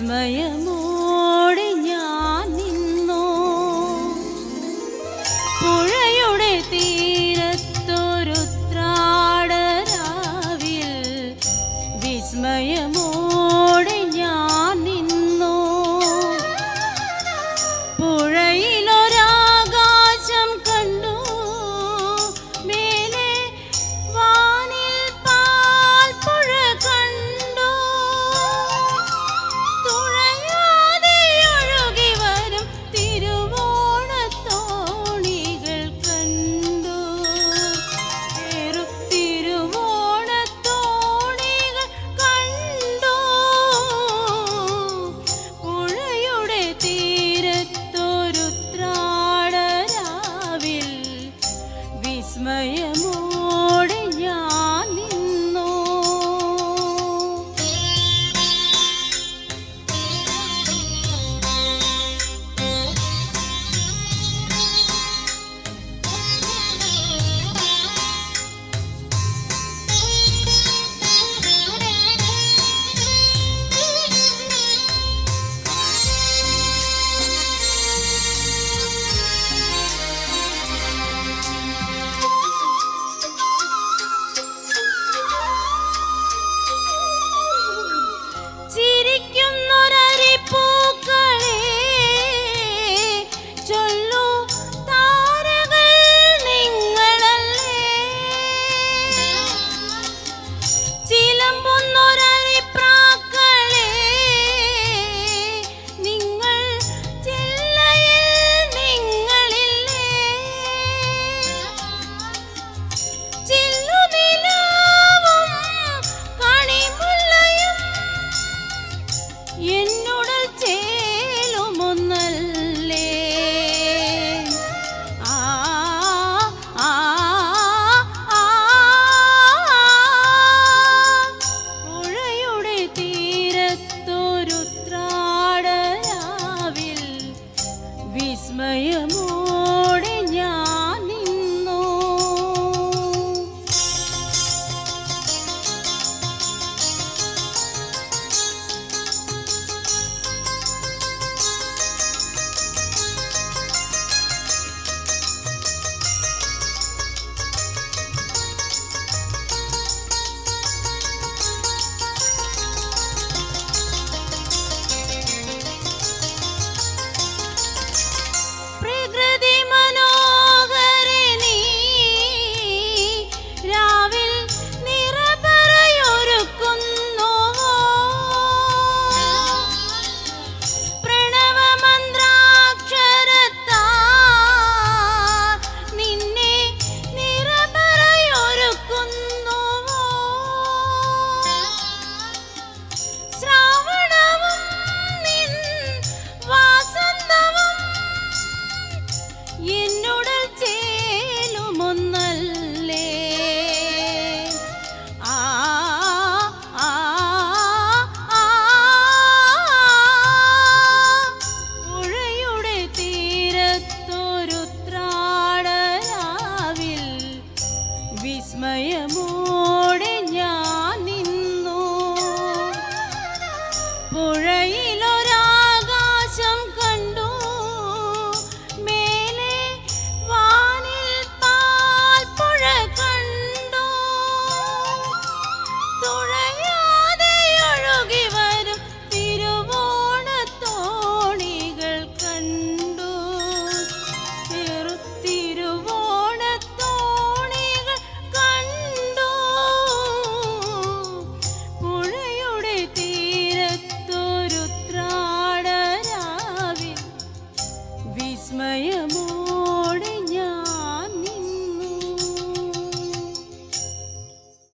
വിസ്മയമോടെ ഞാൻ നിന്നു. പുഴയുടെ തീരത്തൊരുത്രാടരാവിൽ വിസ്മയമോടെ ഞാൻ നിന്നു. പുഴയിലൊരാകാശം കണ്ടു, മേലെ വാനിൽ പാൽപ്പുഴ കണ്ടു. തുഴയാതെ ഒഴുകി വരും തിരുവോണത്തോണികൾ കണ്ടു. തിരുവോണത്തോണികൾ കണ്ടു. പുഴയുടെ തീരത്തൊരുത്രാടരാവിൽ വിസ്മയമോടെ ഞാൻ നിന്നു. ചിരിക്കുന്നൊരരിപ്പൂക്കളെ ചൊല്ലൂ, താരകൾ നിങ്ങളല്ലേ. ചിലമ്പുന്നൊരരിപ്രാക്കളെ നിങ്ങൾ ചില്ലയിൽ നിങ്ങളില്ലേ. ചില്ലുനിലാവും കണിമുല്ലയും എന്നുടൽ ചേലുമൊന്നല്ലേ. ആ ആ ആ പുഴയുടെ തീരത്തൊരുത്രാടരാവിൽ വിസ്മയമോടെ ഞാൻ നിന്നു. പ്രകൃതി മനോഹരിണീ രാവിൽ നിറപറയൊരുക്കുന്നുവോ. പ്രണവമന്ത്രാക്ഷരത്താൽ നിന്നെ നിറപറയൊരുക്കുന്നുവോ. ശ്രാവണവും നിൻ വാസന്തവും എന്നുടൽ ചേലുമൊന്നല്ലേ. ആ ആ ആ പുഴയുടെ തീരത്തൊരുത്രാടരാവിൽ വിസ്മയമോടെ ഞാൻ നിന്നു. പുഴയിലൊരാകാശം കണ്ടു, മേലെ വാനിൽ പാൽപ്പുഴ കണ്ടു. തുഴയാതെ ഒഴുകി വരും തിരുവോണത്തോണികൾ കണ്ടു. തിരുവോണത്തോണികൾ കണ്ടു. പുഴയുടെ തീരത്തൊരുത്രാടരാവിൽ വിസ്മയമോ